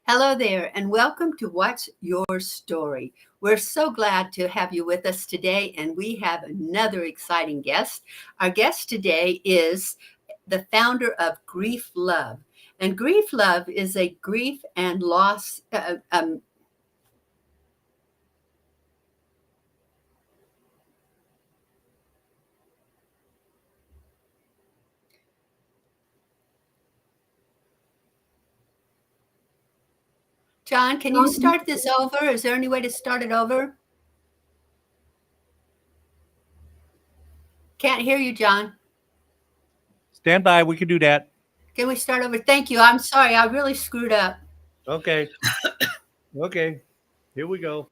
Hello there, and welcome to What's Your Story. We're so glad to have you with us today, and we have another exciting guest. Our guest today is the founder of Grief Love. And Grief Love is a grief and loss. John, can you start this over? Is there any way to start it over? Can't hear you, John. Stand by. We can do that. Can we start over? Thank you. I'm sorry. I really screwed up. Okay. Okay. Here we go.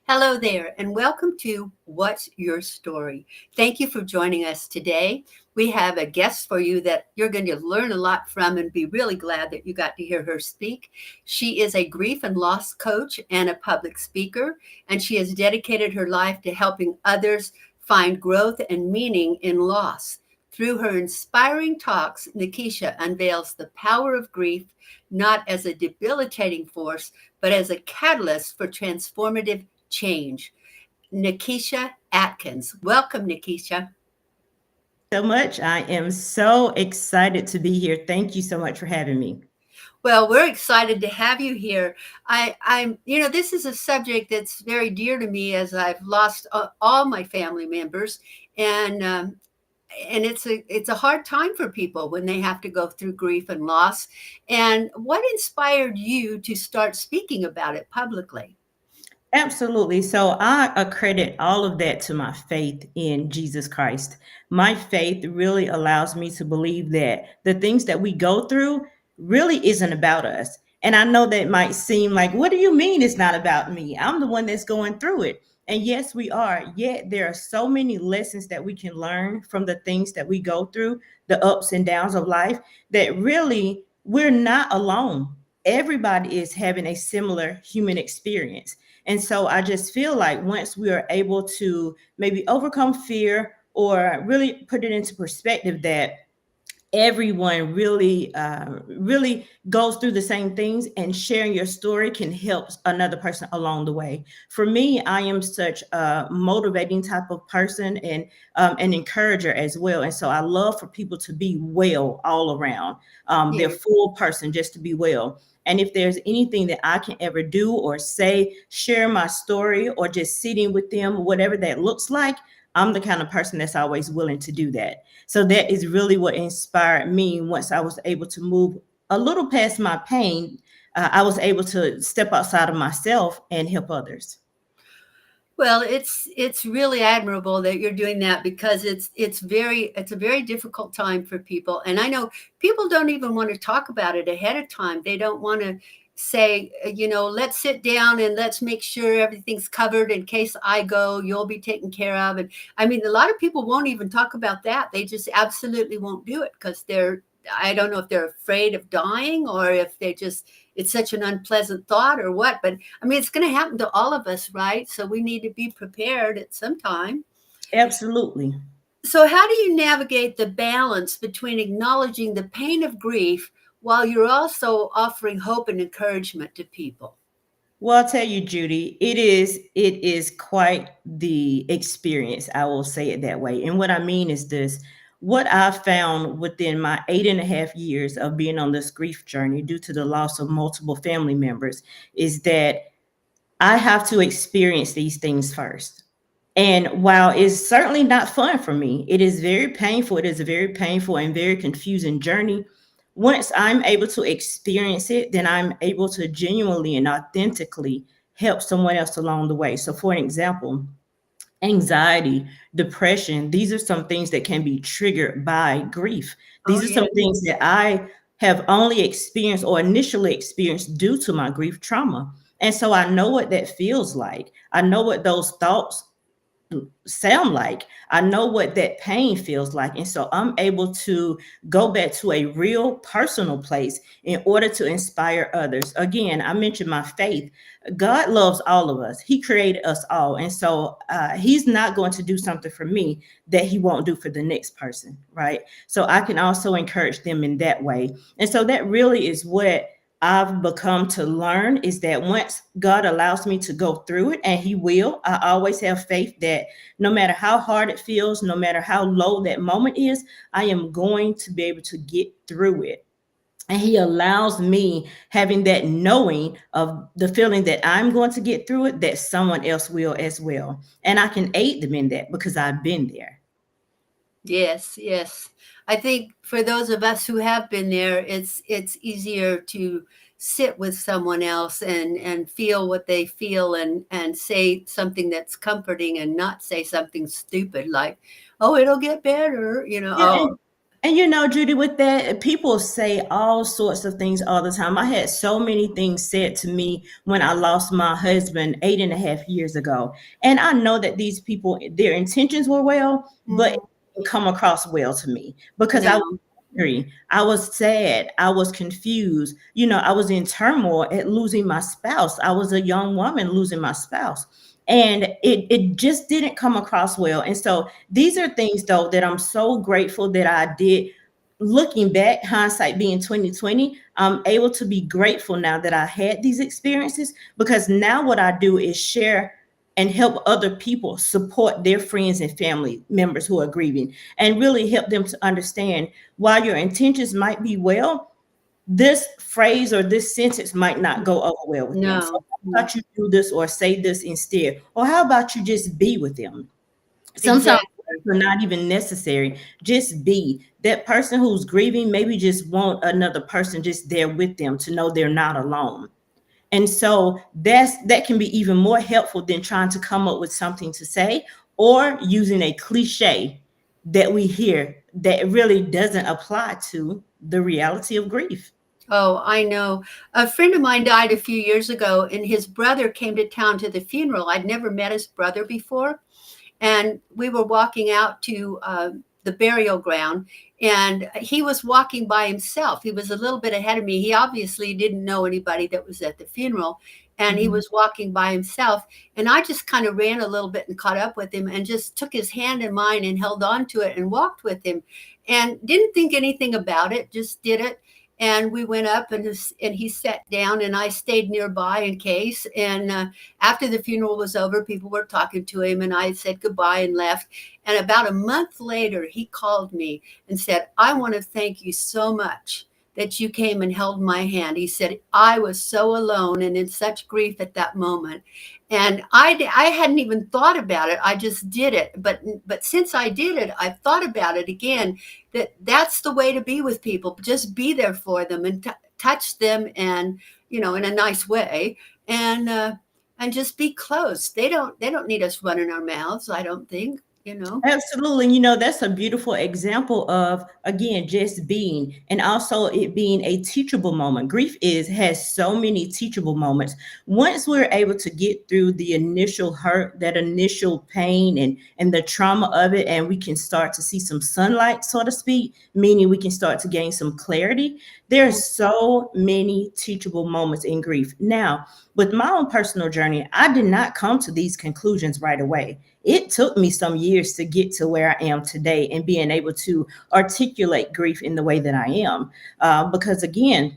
Hello there, and welcome to What's Your Story? Thank you for joining us today. We have a guest for you that you're going to learn a lot from and be really glad that you got to hear her speak. She is a grief and loss coach and a public speaker, and she has dedicated her life to helping others find growth and meaning in loss. Through her inspiring talks, Nakesha unveils the power of grief not as a debilitating force, but as a catalyst for transformative change. Nakesha Atkins. Welcome, Nakesha. So much. I am so excited to be here. Thank you so much for having me. Well, we're excited to have you here. This is a subject that's very dear to me as I've lost all my family members, and it's a hard time for people when they have to go through grief and loss. And what inspired you to start speaking about it publicly? Absolutely. So I accredit all of that to my faith in Jesus Christ. My faith really allows me to believe that the things that we go through really isn't about us. And I know that might seem like, what do you mean it's not about me? I'm the one that's going through it. And yes, we are. Yet there are so many lessons that we can learn from the things that we go through, the ups and downs of life, that really we're not alone. Everybody is having a similar human experience. And so I just feel like once we are able to maybe overcome fear or really put it into perspective that everyone really goes through the same things, and sharing your story can help another person along the way. For me, I am such a motivating type of person and an encourager as well. And so I love for people to be well all around. They're full person, just to be well. And if there's anything that I can ever do or say, share my story or just sitting with them, whatever that looks like, I'm the kind of person that's always willing to do that. So that is really what inspired me. Once I was able to move a little past my pain, I was able to step outside of myself and help others. Well, it's really admirable that you're doing that, because it's a very difficult time for people. And I know people don't even want to talk about it ahead of time. They don't want to say, let's sit down and let's make sure everything's covered in case I go, you'll be taken care of. And I mean, a lot of people won't even talk about that. They just absolutely won't do it because I don't know if they're afraid of dying or if it's such an unpleasant thought or what. But I mean, it's going to happen to all of us, right? So we need to be prepared at some time. Absolutely. So how do you navigate the balance between acknowledging the pain of grief while you're also offering hope and encouragement to people? Well, I'll tell you, Judy, it is quite the experience. I will say it that way. And what I mean is this: what I found within my 8.5 years of being on this grief journey due to the loss of multiple family members is that I have to experience these things first. And while it's certainly not fun for me, it is very painful. It is a very painful and very confusing journey. Once I'm able to experience it, then I'm able to genuinely and authentically help someone else along the way. So, for an example, anxiety, depression, these are some things that can be triggered by grief. Oh, These are yeah. some things that I have only experienced or initially experienced due to my grief trauma. And so I know what that feels like. I know what those thoughts sound like. I know what that pain feels like. And so I'm able to go back to a real personal place in order to inspire others. Again, I mentioned my faith. God loves all of us, He created us all. And so He's not going to do something for me that He won't do for the next person. Right. So I can also encourage them in that way. And so that really is what I've become to learn, is that once God allows me to go through it, and He will, I always have faith that no matter how hard it feels, no matter how low that moment is, I am going to be able to get through it. And He allows me having that knowing of the feeling that I'm going to get through it, that someone else will as well. And I can aid them in that because I've been there. Yes, yes. I think for those of us who have been there, it's easier to sit with someone else and feel what they feel and say something that's comforting and not say something stupid like, "Oh, it'll get better," you know. Yeah, Oh, and you know, Judy, with that, people say all sorts of things all the time. I had so many things said to me when I lost my husband 8.5 years ago. And I know that these people, their intentions were well, but it mhm. didn't come across well to me because I was No. angry, I was sad, I was confused. You know, I was in turmoil at losing my spouse. I was a young woman losing my spouse. And it just didn't come across well. And so these are things though that I'm so grateful that I did. Looking back, hindsight being 2020, I'm able to be grateful now that I had these experiences, because now what I do is share and help other people support their friends and family members who are grieving, and really help them to understand, while your intentions might be well, this phrase or this sentence might not go over well with them. So No. how No. about you do this or say this instead? Or how about you just be with them? Sometimes Exactly. words are not even necessary. Just be. That person who's grieving maybe just want another person just there with them to know they're not alone. And so that can be even more helpful than trying to come up with something to say, or using a cliche that we hear that really doesn't apply to the reality of grief. Oh, I know. A friend of mine died a few years ago, and his brother came to town to the funeral. I'd never met his brother before, and we were walking out to the burial ground, and he was walking by himself. He was a little bit ahead of me. He obviously didn't know anybody that was at the funeral, and he Mhm. was walking by himself. And I just kind of ran a little bit and caught up with him and just took his hand in mine and held on to it and walked with him, and didn't think anything about it, just did it. And we went up, and he sat down, and I stayed nearby in case. And after the funeral was over, people were talking to him, and I said goodbye and left. And about a month later, he called me and said, "I want to thank you so much that you came and held my hand." He said, "I was so alone and in such grief at that moment." And I hadn't even thought about it. I just did it. But since I did it, I've thought about it again, that's the way to be with people. Just be there for them and touch them, and in a nice way, and and just be close. They don't need us running our mouths, I don't think. Absolutely. You know, that's a beautiful example of, again, just being, and also it being a teachable moment. Grief has so many teachable moments. Once we're able to get through the initial hurt, that initial pain and the trauma of it, and we can start to see some sunlight, so to speak, meaning we can start to gain some clarity. There are so many teachable moments in grief. Now, with my own personal journey, I did not come to these conclusions right away. It took me some years to get to where I am today and being able to articulate grief in the way that I am. Because again,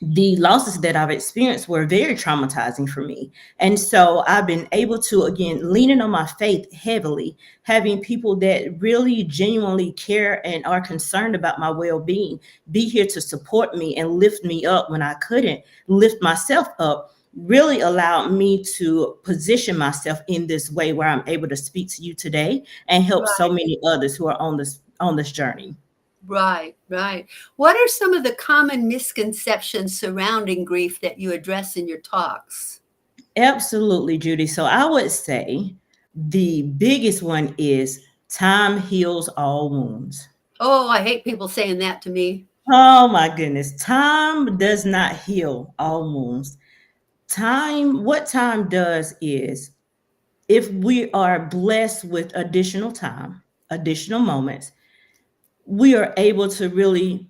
the losses that I've experienced were very traumatizing for me. And so I've been able to, again, leaning on my faith heavily, having people that really genuinely care and are concerned about my well being be here to support me and lift me up when I couldn't lift myself up, really allowed me to position myself in this way where I'm able to speak to you today and help so Right, many others who are on this journey. right, right. What are some of the common misconceptions surrounding grief that you address in your talks? Absolutely, Judy. So I would say the biggest one is time heals all wounds. Oh, I hate people saying that to me. Oh my goodness. Time does not heal all wounds. What time does is, if we are blessed with additional time, additional moments, we are able to really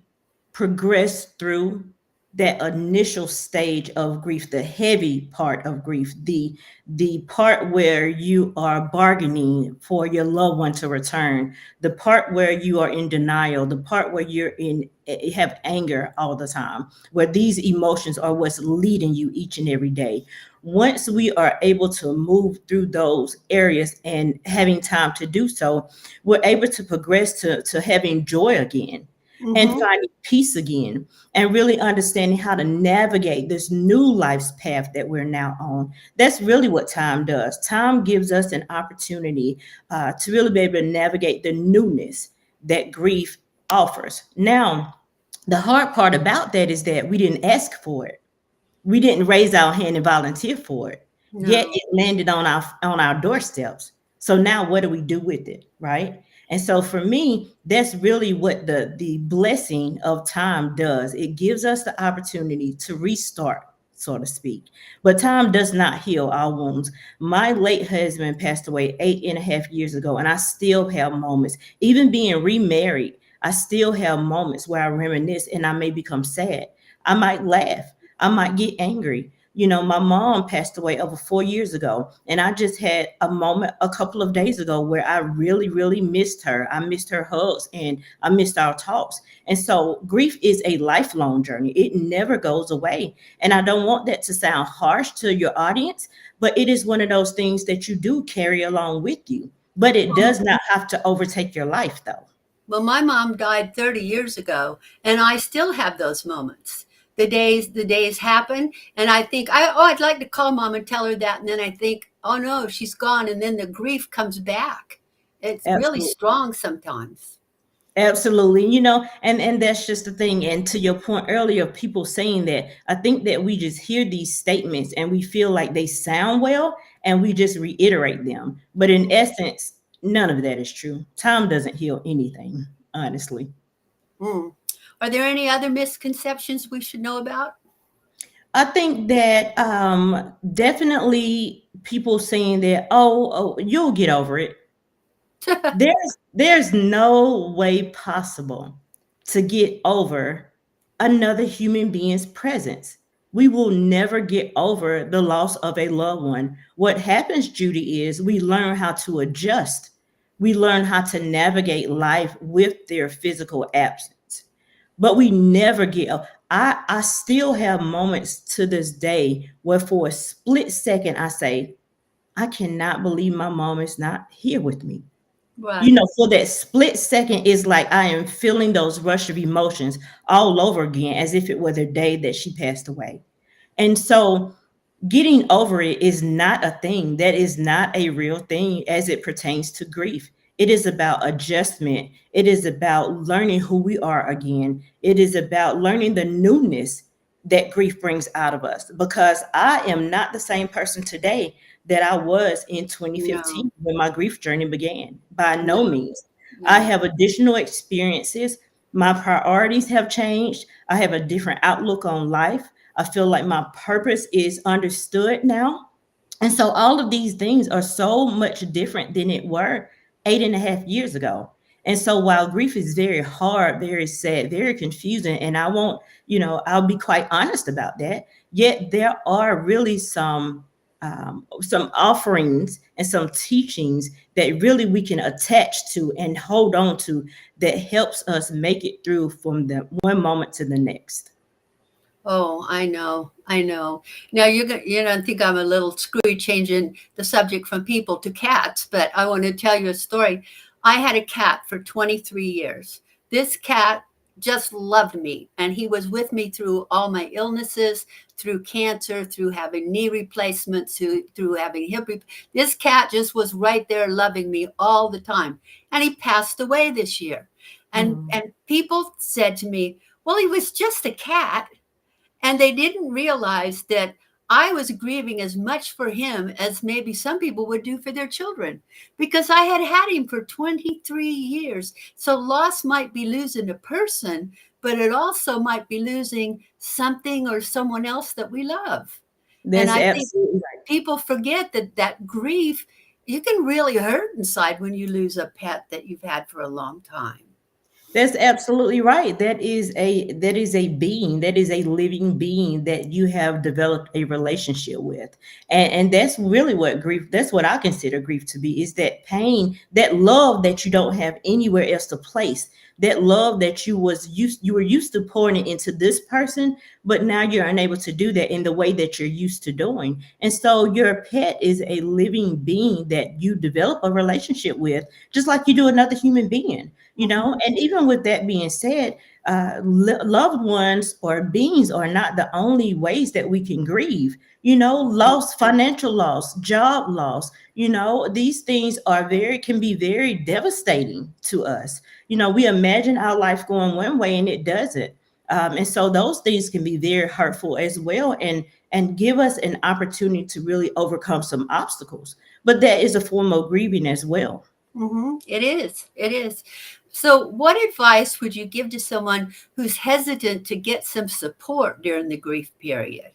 progress through that initial stage of grief, the heavy part of grief, the part where you are bargaining for your loved one to return, the part where you are in denial, the part where have anger all the time, where these emotions are what's leading you each and every day. Once we are able to move through those areas and having time to do so, we're able to progress to having joy again and Hmm. finding peace again, and really understanding how to navigate this new life's path that we're now on. That's really what time does. Time gives us an opportunity to really be able to navigate the newness that grief offers. Now, the hard part about that is that we didn't ask for it. We didn't raise our hand and volunteer for it. Yet No. it landed on our doorsteps. So now what do we do with it, right? And so for me, that's really what the blessing of time does. It gives us the opportunity to restart, so to speak. But time does not heal our wounds. My late husband passed away 8.5 years ago, and I still have moments, even being remarried, I still have moments where I reminisce and I may become sad. I might laugh. I might get angry. You know, my mom passed away over 4 years ago, and I just had a moment a couple of days ago where I really, really missed her. I missed her hugs and I missed our talks. And so grief is a lifelong journey. It never goes away. And I don't want that to sound harsh to your audience, but it is one of those things that you do carry along with you. But it does not have to overtake your life, though. Well, my mom died 30 years ago, and I still have those moments. The days happen, and I think, I'd like to call mom and tell her that, and then I think, oh no, she's gone, and then the grief comes back. It's really Absolutely. strong sometimes. Absolutely. And that's just the thing. And to your point earlier, of people saying that, I think that we just hear these statements and we feel like they sound well and we just reiterate them. But in essence, none of that is true. Time doesn't heal anything, honestly. Mm. Are there any other misconceptions we should know about? I think that definitely people saying that, oh, you'll get over it. There's no way possible to get over another human being's presence. We will never get over the loss of a loved one. What happens, Judy, is we learn how to adjust. We learn how to navigate life with their physical absence. But we never get I still have moments to this day where for a split second I say, I cannot believe my mom is not here with me. Right. For that split second, is like I am feeling those rush of emotions all over again, as if it were the day that she passed away. And so getting over it is not a thing. That is not a real thing as it pertains to grief. It is about adjustment. It is about learning who we are again. It is about learning the newness that grief brings out of us, because I am not the same person today that I was in No, 2015 when my grief journey began. By no no, means. I no. have additional experiences. My priorities have changed. I have a different outlook on life. I feel like my purpose is understood now. And so all of these things are so much different than it were 8.5 years ago. And so while grief is very hard, very sad, very confusing, and I won't, I'll be quite honest about that. Yet there are really some offerings and some teachings that really we can attach to and hold on to, that helps us make it through from the one moment to the next. Oh, I know. I know. Now you're gonna think I'm a little screwy changing the subject from people to cats, but I want to tell you a story. I had a cat for 23 years. This cat just loved me, and he was with me through all my illnesses, through cancer, through having knee replacements, through having This cat just was right there loving me all the time. And he passed away this year. And Mm. and people said to me, "Well, he was just a cat." And they didn't realize that I was grieving as much for him as maybe some people would do for their children, because I had had him for 23 years. So loss might be losing a person, but it also might be losing something or someone else that we love. And That's I think absolutely right. people forget that that grief, you can really hurt inside when you lose a pet that you've had for a long time. That's absolutely right. That is a being, that is a living being that you have developed a relationship with. And that's really what grief, that's what I consider grief to be, is that pain, that love that you don't have anywhere else to place. That love that you were used to pouring it into this person, but now you're unable to do that in the way that you're used to doing. And so your pet is a living being that you develop a relationship with, just like you do another human being. Mhm. And even with that being said, loved ones or beings are not the only ways that we can grieve. Loss, financial loss, job loss, these things can be very devastating to us. We imagine our life going one way and it doesn't. And so those things can be very hurtful as well, and give us an opportunity to really overcome some obstacles. But that is a form of grieving as well. It is. It is. So, what advice would you give to someone who's hesitant to get some support during the grief period?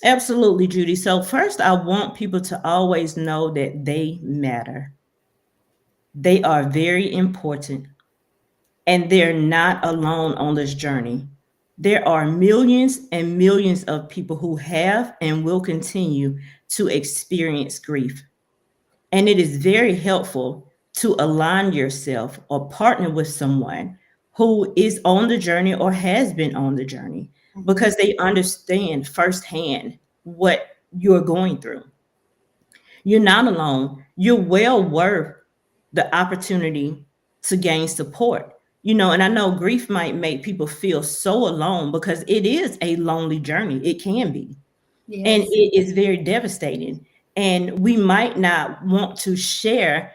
Absolutely, Judy. So, first, I want people to always know that they matter. They are very important, and they're not alone on this journey. There are millions and millions of people who have and will continue to experience grief. And it is very helpful to align yourself or partner with someone who is on the journey or has been on the journey, Mhm. because they understand firsthand what you're going through. You're not alone. You're well worth the opportunity to gain support. And I know grief might make people feel so alone because it is a lonely journey. It can be. And Yes. it is very devastating. And we might not want to share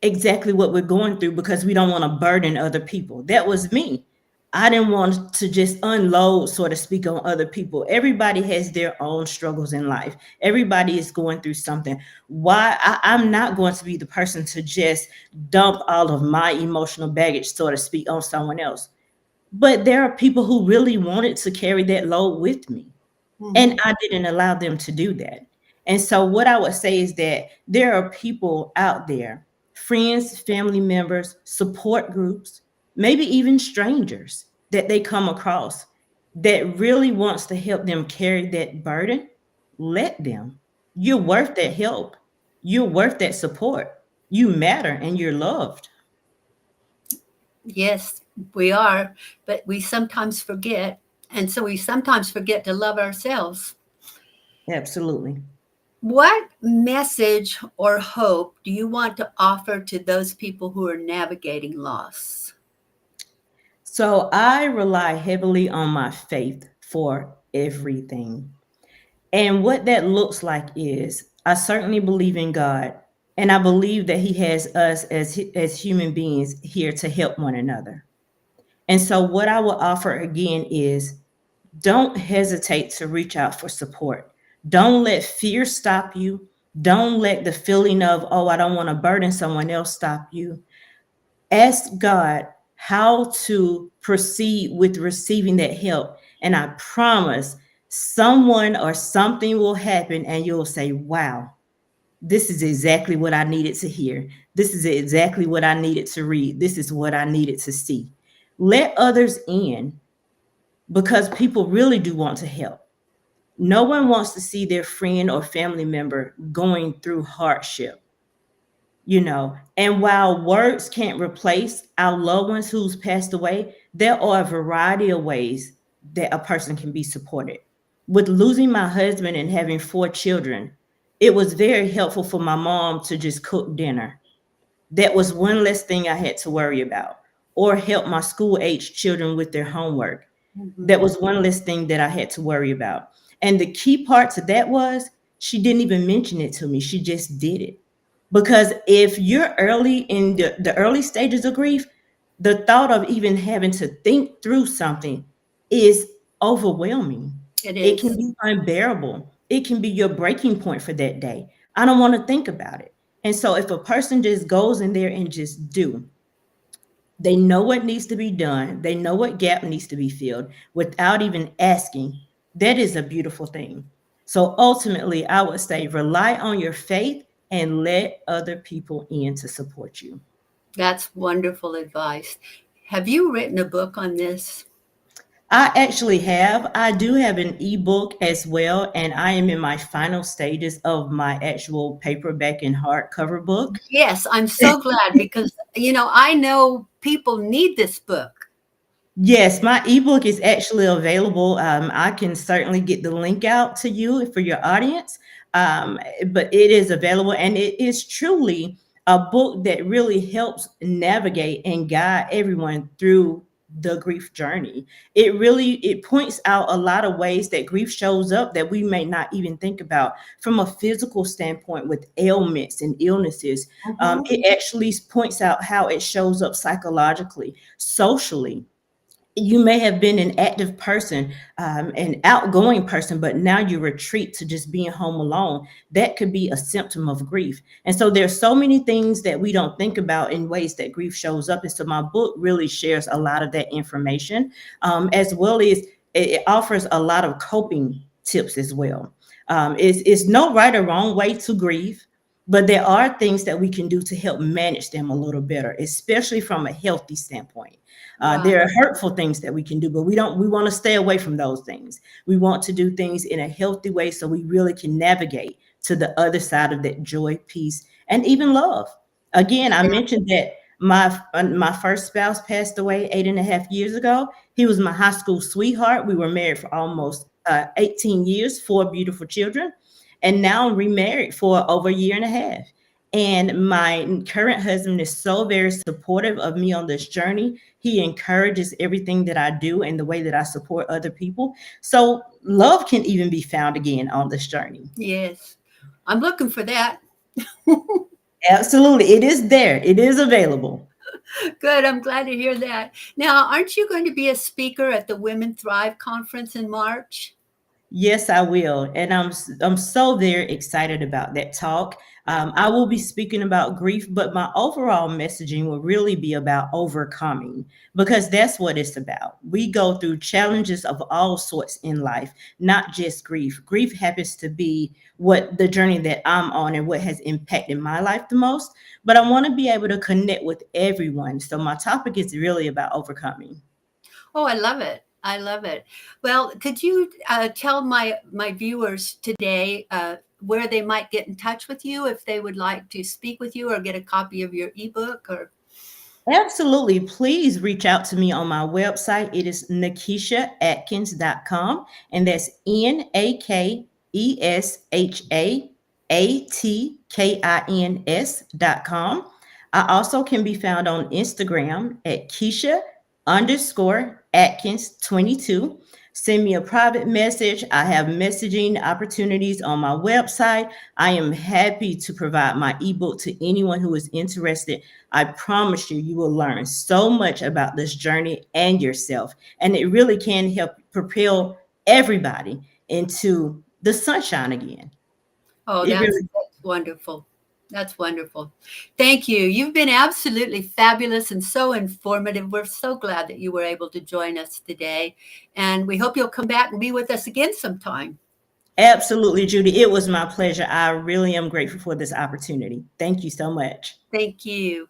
exactly what we're going through because we don't want to burden other people. That was me. I didn't want to just unload, so to speak, on other people. Everybody has their own struggles in life. Everybody is going through something. I'm not going to be the person to just dump all of my emotional baggage, so to speak, on someone else. But there are people who really wanted to carry that load with me. And Mhm. I didn't allow them to do that. And so, what I would say is that there are people out there, friends, family members, support groups, maybe even strangers that they come across that really wants to help them carry that burden. Let them. You're worth that help. You're worth that support. You matter and you're loved. Yes, we are, but we sometimes forget. And so we sometimes forget to love ourselves. Absolutely. What message or hope do you want to offer to those people who are navigating loss? So I rely heavily on my faith for everything. And what that looks like is I certainly believe in God, and I believe that He has us as human beings here to help one another. And so, what I will offer again is don't hesitate to reach out for support. Don't let fear stop you. Don't let the feeling of, oh, I don't want to burden someone else stop you. Ask God how to proceed with receiving that help. And I promise someone or something will happen and you'll say, wow, this is exactly what I needed to hear. This is exactly what I needed to read. This is what I needed to see. Let others in, because people really do want to help. No one wants to see their friend or family member going through hardship. And while words can't replace our loved ones who's passed away, there are a variety of ways that a person can be supported. With losing my husband and having 4 children, it was very helpful for my mom to just cook dinner. That was one less thing I had to worry about, or help my school age children with their homework. Mhm. That was one less thing that I had to worry about. And the key part to that was she didn't even mention it to me. She just did it. Because if you're early in the early stages of grief, the thought of even having to think through something is overwhelming. It It can is. be unbearable. It can be your breaking point for that day. I don't want to think about it. And so if a person just goes in there and just do, They know what needs to be done. They know what gap needs to be filled without even asking. That is a beautiful thing. So ultimately, I would say rely on your faith and let other people in to support you. That's wonderful advice. Have you written a book on this? I actually have. I do have an ebook as well, and I am in my final stages of my actual paperback and hardcover book. Yes, I'm so glad because, I know people need this book. Yes, my ebook is actually available. I can certainly get the link out to you for your audience, but it is available, and it is truly a book that really helps navigate and guide everyone through the grief journey. It points out a lot of ways that grief shows up that we may not even think about from a physical standpoint with ailments and illnesses. Mhm. It actually points out how it shows up psychologically, socially. You may have been an active person, an outgoing person, but now you retreat to just being home alone. That could be a symptom of grief. And so there's so many things that we don't think about in ways that grief shows up. And so my book really shares a lot of that information, as well as it offers a lot of coping tips as well. It's no right or wrong way to grieve, but there are things that we can do to help manage them a little better, especially from a healthy standpoint. Right. There are hurtful things that we can do, but we want to stay away from those things. We want to do things in a healthy way so we really can navigate to the other side of that joy, peace, and even love. Again, I Yeah. mentioned that my first spouse passed away 8.5 years ago. He was my high school sweetheart. We were married for almost 18 years, four beautiful children, and now I'm remarried for over a year and a half. And my current husband is so very supportive of me on this journey. He encourages everything that I do and the way that I support other people. So love can even be found again on this journey. Yes. I'm looking for that. Absolutely. It is there. It is available. Good. I'm glad to hear that. Now, aren't you going to be a speaker at the Women Thrive conference in March? Yes, I will, and I'm so very excited about that talk. I will be speaking about grief, but my overall messaging will really be about overcoming because that's what it's about. We go through challenges of all sorts in life, not just grief. Grief happens to be what the journey that I'm on and what has impacted my life the most. But I want to be able to connect with everyone. So my topic is really about overcoming. Oh, I love it. I love it. Well, could you tell my viewers today where they might get in touch with you if they would like to speak with you or get a copy of your ebook? Or Absolutely. Please reach out to me on my website. It is NakeshaAtkins.com, and that's NakeshaAtkins.com. I also can be found on Instagram at Keisha_Atkins22. Send me a private message. I have messaging opportunities on my website. I am happy to provide my ebook to anyone who is interested. I promise you, you will learn so much about this journey and yourself. And it really can help propel everybody into the sunshine again. oh, It really that's wonderful. That's wonderful. Thank you. You've been absolutely fabulous and so informative. We're so glad that you were able to join us today. And we hope you'll come back and be with us again sometime. absolutely, Judy. It was my pleasure. I really am grateful for this opportunity. Thank you so much. Thank you.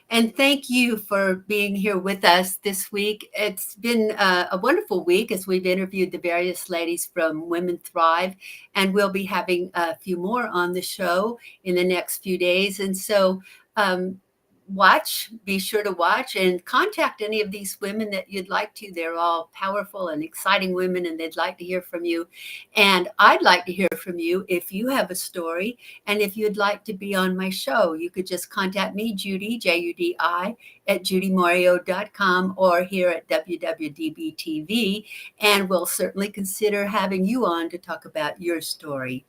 And thank you for being here with us this week. It's been a wonderful week as we've interviewed the various ladies from Women Thrive, and we'll be having a few more on the show in the next few days. And so, um, be sure to watch and contact any of these women that you'd like to. They're all powerful and exciting women, and they'd like to hear from you. And I'd like to hear from you if you have a story and if you'd like to be on my show. You could just contact me, Judy, Judi, at judymario.com or here at WWDBTV, and we'll certainly consider having you on to talk about your story.